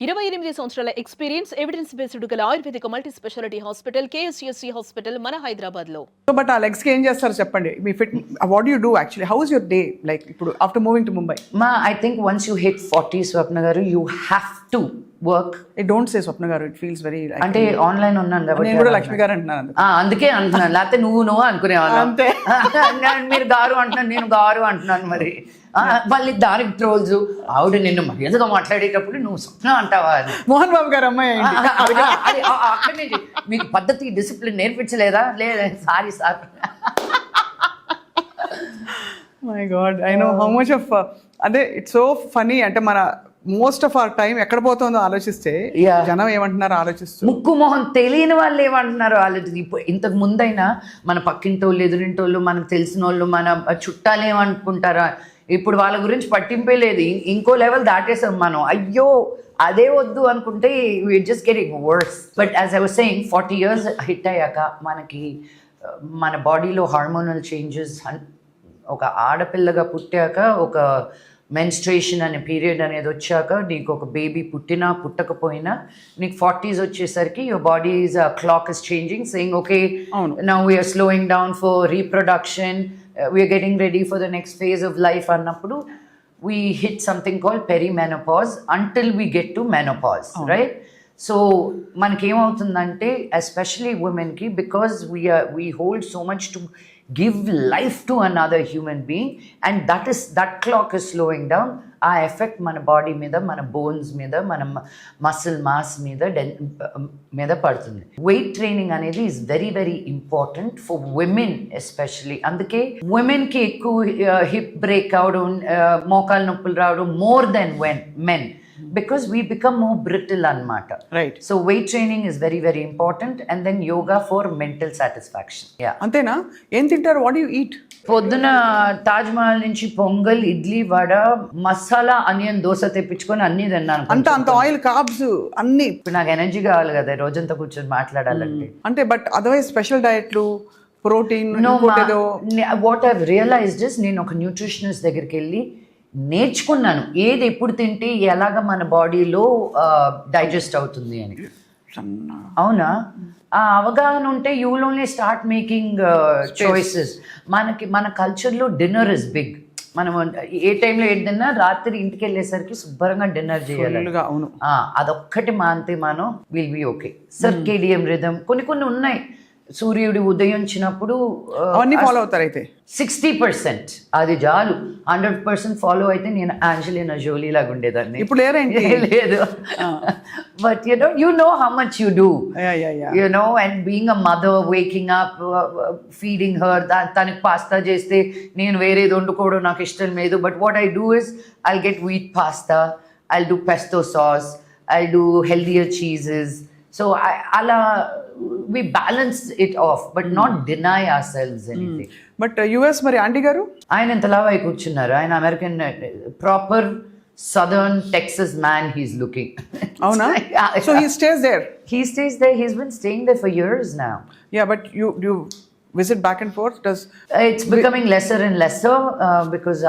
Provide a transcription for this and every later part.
28 సంవత్సరాల experience evidence based గల ఆయుర్వేదిక multi speciality hospital KSCSC hospital మన హైదరాబాద్ లో. సో బట్ ఆ లెగ్స్ కి ఏం చేస్తారు చెప్పండి. మీ fit what you do actually, how is your day like ఇప్పుడు after moving to Mumbai? I think once you hit 40, Swapna garu, you have to work. I don't say Swapna garu, it feels very అంటే online ఉన్నాను కాబట్టి నేను కూడా లక్ష్మి గారు అంటున్నాను అందుకు. అందుకే అంటున్నాను, లేకపోతే నువ్వు అనుకునేవాళ్ళం. అంతే. మీరు గారు అంటున్నాను, నేను గారు అంటున్నాను. మరి మళ్ళీ దానికి ట్రోల్స్, ఆవిడ నిన్ను మర్యాదగా మాట్లాడేటప్పుడు నువ్వు స్వప్న అంటావా అని. మోహన్ బాబు గారు అమ్మాయి అయింది. అది అక్కడనే మీకు పద్ధతి డిసిప్లిన్ నేర్పించలేదా? లేదా, sorry sir. My God, I know how much of అదే ఇట్స్ సో ఫనీ. అంటే మన మోస్ట్ ఆఫ్ అవర్ టైం ఎక్కడ పోతుందో ఆలోచిస్తే జనం ఏమంటున్నారో ఆలోచిస్తూ, ముక్కు మొహం తెలియని వాళ్ళు ఏమంటున్నారో ఆలోచించి. ఇప్పుడు ఇంతకు ముందైనా మన పక్కింటోళ్ళు, ఎదురింటోళ్ళు, మనకు తెలిసిన వాళ్ళు, మన చుట్టాలు ఏమనుకుంటారా, ఇప్పుడు వాళ్ళ గురించి పట్టింపే లేదు. ఇంకో లెవెల్ దాటేసాం మనం. అయ్యో అదే వద్దు అనుకుంటే we're just getting worse. But as I was saying, 40 years hit అయ్యాక మనకి మన బాడీలో హార్మోనల్ చేంజెస్, ఒక ఆడపిల్లగా పుట్టాక, ఒక మెన్స్ట్రేషన్ అనే పీరియడ్ అనేది వచ్చాక, నీకు ఒక బేబీ పుట్టినా పుట్టకపోయినా నీకు 40s వచ్చేసరికి your body's clock is changing, saying okay now we're slowing down for reproduction, we're getting ready for the next phase of life అన్నప్పుడు we hit something called perimenopause until we get to menopause, right? So మనకేమవుతుందంటే, especially ఉమెన్కి, because we hold so much to give life to another human being, and that clock is slowing down. ఆ effect మన body మీద, మన bones మీద, మన muscle mass మీద పడుతుంది. వెయిట్ ట్రైనింగ్ అనేది is very very important for women especially. అందుకే ఉమెన్కి ఎక్కువ హిప్ బ్రేక్ అవడం, మోకాలు నొప్పులు రావడం more than men, because we become more brittle anamata, right? So weight training is very very important, and then yoga for mental satisfaction. Yeah, అంతేనా? ఏం తింటారు? What you eat? పొద్దున తాజ్ మహల్ నుంచి పొంగల్, ఇడ్లీ, వడ, మసాలా ఆనియన్ దోశ తెప్పించుకొని అన్ని తిన్నాను. అంత ఆయిల్, కార్బ్స్ అన్ని. ఇప్పుడు నాకు ఎనర్జీ కావాలి కదా రోజంతా కూర్చొని మాట్లాడాలంటే. అంటే బట్ అదర్వైజ్ స్పెషల్ డయట్లు, protein, what I've realised is, నేను ఒక న్యూట్రిషనిస్ట్ దగ్గరికి వెళ్ళి నేర్చుకున్నాను ఏది ఎప్పుడు తింటే ఎలాగ మన బాడీలో డైజెస్ట్ అవుతుంది అని. అవునా? ఆ అవగాహన ఉంటే you will only start making choices. మన కల్చర్లో డిన్నర్ ఇస్ బిగ్. మనం ఏ టైంలో ఏది తిన్నా రాత్రి ఇంటికి వెళ్ళేసరికి శుభ్రంగా డిన్నర్ చేయాలి. అదొక్కటి మాంతే మనం will be okay. Circadian rhythm కొన్ని ఉన్నాయి. సూర్యుడు ఉదయించినప్పుడు అవన్నీ ఫాలో అవుతారు. అయితే 60% అది చాలు. 100% ఫాలో అయితే నేను ఆంజలినా జోలీ లాగా ఉండేదాన్ని. ఇప్పుడు లేదు. But you know how much you do, and being a mother, waking up, feeding her. తనకి పాస్తా చేస్తే నేను వేరేది వండుకోవడం నాకు ఇష్టం లేదు. But what I do is I'll get wheat pasta, I'll do pesto sauce, I'll do healthier cheeses. So ala we balance it off, but not deny ourselves anything. But US మరి aunty గారు ఆయన ఎంత లావై కూర్చున్నారు. ఆయన American proper southern Texas man he's looking. అవునా? So he stays there. He's been staying there for years now. Yeah, but you visit back and forth? It's becoming lesser and lesser because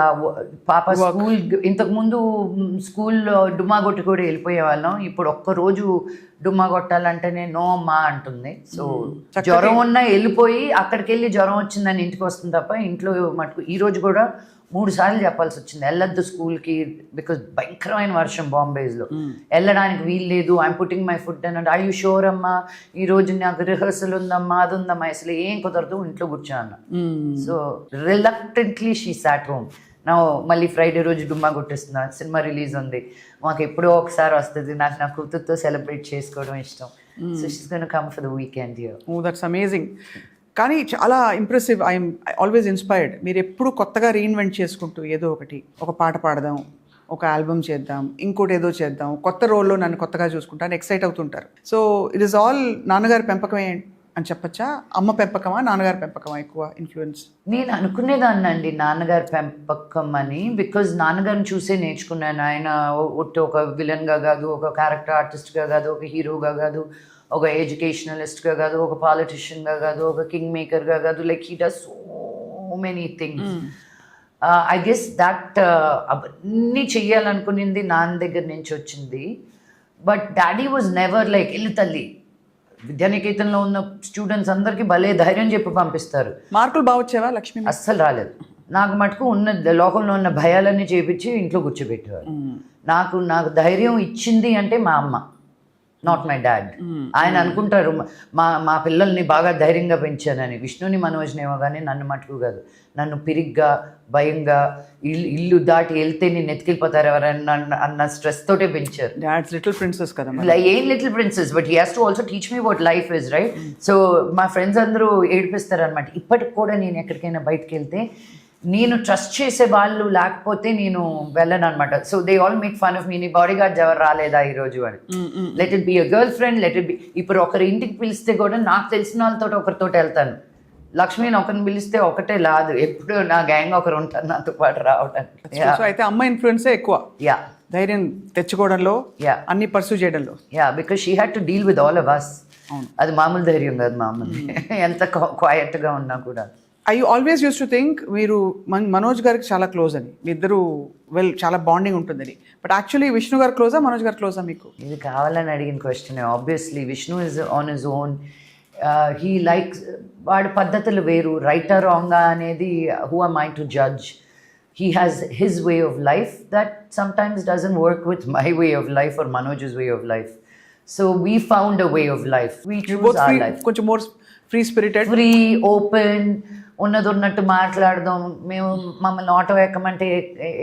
పాప school, ఇంతకు ముందు school డుమ్మా కొట్టి కూడా వెళ్ళిపోయే వాళ్ళం. ఇప్పుడు ఒక్క రోజు డుమ్మా కొట్టాలంటేనే నో అమ్మా అంటుంది. సో జ్వరం ఉన్నా వెళ్ళిపోయి అక్కడికి వెళ్ళి జ్వరం వచ్చిందని ఇంటికి వస్తుంది తప్ప ఇంట్లో మటుకు. ఈ రోజు కూడా 3 సార్లు చెప్పాల్సి వచ్చింది, వెళ్ళొద్దు స్కూల్కి, బికాజ్ భయంకరమైన వర్షం బాంబేస్లో, వెళ్ళడానికి వీలు లేదు. ఐఎమ్ పుట్టింగ్ మై ఫుడ్ అని అంటే, ఐ యూ షూర్ అమ్మా ఈరోజు నాకు రిహర్సల్ ఉందమ్మా, అది ఉందమ్మా, అసలు ఏం కుదరదు, ఇంట్లో కూర్చోన్నా. So reluctantly she sat home. నా మళ్ళీ ఫ్రైడే రోజు డుమ్మా కొట్టేస్తున్నా, సినిమా రిలీజ్ ఉంది, మాకు ఎప్పుడో ఒకసారి వస్తుంది, నాకు నా కూతురుతో సెలబ్రేట్ చేసుకోవడం ఇష్టం. So she's gonna come for the weekend here. Oh that's amazing. కానీ చాలా ఇంప్రెసివ్. I'm always inspired. మీరు ఎప్పుడు కొత్తగా రీఇన్వెంట్ చేసుకుంటూ ఏదో ఒకటి, ఒక పాట పాడదాం, ఒక ఆల్బమ్ చేద్దాం, ఇంకోటి ఏదో చేద్దాం, కొత్త రోల్లో నన్ను కొత్తగా చూసుకుంటాను, ఎక్సైట్ అవుతుంటారు. సో ఇట్ ఈస్ ఆల్ నాన్నగారి పెంపకమే అని చెప్పచ్చా? అమ్మ పెంపకమా, నాన్నగారి పెంపకమా ఎక్కువ ఇన్ఫ్లుయెన్స్? నేను అనుకునేదాన్ని అండి నాన్నగారి పెంపకం అని, బికాజ్ నాన్నగారిని చూసే నేర్చుకున్నాను. ఆయన ఒక విలన్గా కాదు, ఒక క్యారెక్టర్ ఆర్టిస్ట్గా కాదు, ఒక హీరోగా కాదు, ఒక ఎడ్యుకేషనలిస్ట్గా కాదు, ఒక పాలిటిషియన్గా కాదు, ఒక కింగ్ మేకర్గా కాదు. Like he does so many things. I guess that అవన్నీ చెయ్యాలనుకునింది నాన్న దగ్గర నుంచి వచ్చింది. But daddy was never like ఇల్లు తల్లి. విద్యానికేతన్లో ఉన్న స్టూడెంట్స్ అందరికీ భలే ధైర్యం చెప్పి పంపిస్తారు. మార్కులు బాగా వచ్చేవా లక్ష్మి? అస్సలు రాలేదు. నాకు మటుకు ఉన్న లోకంలో ఉన్న భయాలన్నీ చేపించి ఇంట్లో కూర్చోబెట్టేవారు. నాకు ధైర్యం ఇచ్చింది అంటే మా అమ్మ, నాట్ మై డాడ్. ఆయన అనుకుంటారు మా పిల్లల్ని బాగా ధైర్యంగా పెంచానని. విష్ణుని మనోజ్నేమో కానీ నన్ను మటుకు కాదు. నన్ను పిరిగ్గా భయంగా ఇల్లు దాటి వెళ్తే నేను ఎత్తుకెళ్ళిపోతారు ఎవరైనా అన్న స్ట్రెస్ తోటే పెంచారు. డాడ్స్ లిటిల్ ప్రిన్సెస్ కదా. ఏం little princess, but he has to also teach me what life is, right? So మా ఫ్రెండ్స్ అందరూ ఏడిపిస్తారు అనమాట. ఇప్పటికి కూడా నేను ఎక్కడికైనా బయటకు వెళ్తే నేను ట్రస్ట్ చేసే వాళ్ళు లేకపోతే నేను వెళ్ళను అనమాట. So they all make fun of me, నీ బాడీ గార్డ్స్ ఎవరు రాలేదా ఈరోజు అని. Let it be a girlfriend, let it be. ఇప్పుడు ఒకరి ఇంటికి పిలిస్తే కూడా నాకు తెలిసిన వాళ్ళతో ఒకరితో వెళ్తాను. లక్ష్మిని ఒకరిని పిలిస్తే ఒకటే లాదు, ఎప్పుడు నా గ్యాంగ్ ఒకరు ఉంటారు నాతో పాటు రావడానికి. సో అయితే అమ్మ ఇన్ఫ్లుయెన్సే ఎక్కువ యా, ధైర్యం తెచ్చుకోవడంలో, యా, అన్ని పర్సూ చేయడంలో. Yeah, because she had to deal with all of us. అది మామూలు ధైర్యం కాదు మామూలు, ఎంత క్వైట్గా ఉన్నా కూడా. I always used to think మీరు మనోజ్ గారికి చాలా క్లోజ్ అని, మీ ఇద్దరు చాలా బాండింగ్ ఉంటుందని. బట్ యాక్చువల్లీ విష్ణు గారు క్లోజా, మనోజ్ గారు క్లోజా మీకు? ఇది కావాలని అడిగిన question. Obviously Vishnu is on his own. He likes, వాడి పద్ధతులు వేరు. రైట్ ఆర్ రాంగా అనేది who are my to judge. He has his way of life that sometimes doesn't work with my way of life or Manoj's way of life. So we found a way of life. We choose our life. కొంచెం more free spirited, free, open, ఉన్నట్టు మాట్లాడదాం. మేము మమ్మల్ని auto ఎక్కమంటే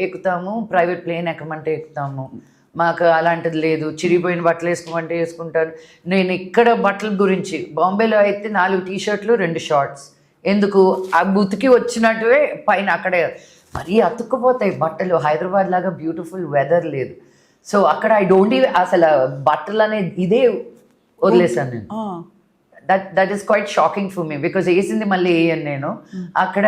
ఎక్కుతాము, private plane ఎక్కమంటే ఎక్కుతాము. మాకు అలాంటిది లేదు. చిరిగిపోయిన బట్టలు వేసుకోమంటే వేసుకుంటాను. నేను ఇక్కడ బట్టల గురించి, బాంబేలో అయితే 4 టీ-షర్ట్లు 2 షార్ట్స్. ఎందుకు? ఆ ఉతికి వచ్చినట్టువే పైన అక్కడే మరీ అతుక్కుపోతాయి బట్టలు. హైదరాబాద్ లాగా బ్యూటిఫుల్ వెదర్ లేదు. సో అక్కడ ఐ డోంట్ అసలు బట్టలు అనేది ఇదే వదిలేసాను నేను. That is quite shocking for me, because వేసింది మళ్ళీ వేయను నేను. అక్కడ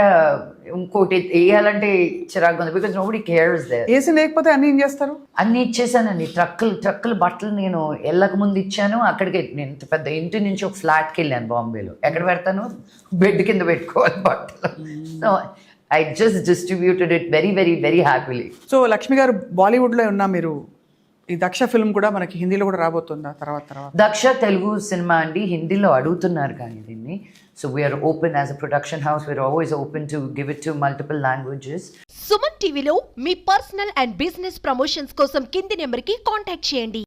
ఇంకోటి వేయాలంటే చిరాకు ఉంది, బికాజ్ నోబడీ కేర్స్ దేర్. వేసి లేకపోతే అన్ని ఏం చేస్తారు? అన్ని ఇచ్చేసానండి. ట్రక్కులు బట్టలు నేను వెళ్ళక ముందు ఇచ్చాను. అక్కడికి నేను పెద్ద ఇంటి నుంచి ఒక ఫ్లాట్కి వెళ్ళాను బాంబేలో. ఎక్కడ పెడతాను? బెడ్ కింద పెట్టుకోవాలి బట్టలు. So I just distributed it very, very, very happily. So Lakshmi గారు బాలీవుడ్లో ఉన్నా, మీరు ఈ దక్ష ఫిల్మ్ కూడా మనకి హిందీలో కూడా రాబోతుందా తర్వాత? దక్ష తెలుగు సినిమా అండి, హిందీలో అడుగుతున్నారు కానీ దీన్ని. So we're open as a production house, we're always open to give it to multiple languages. Suman టీవీలో మీ పర్సనల్ అండ్ బిజినెస్ ప్రమోషన్స్ కోసం కింది నెంబర్కి కాంటాక్ట్ చేయండి.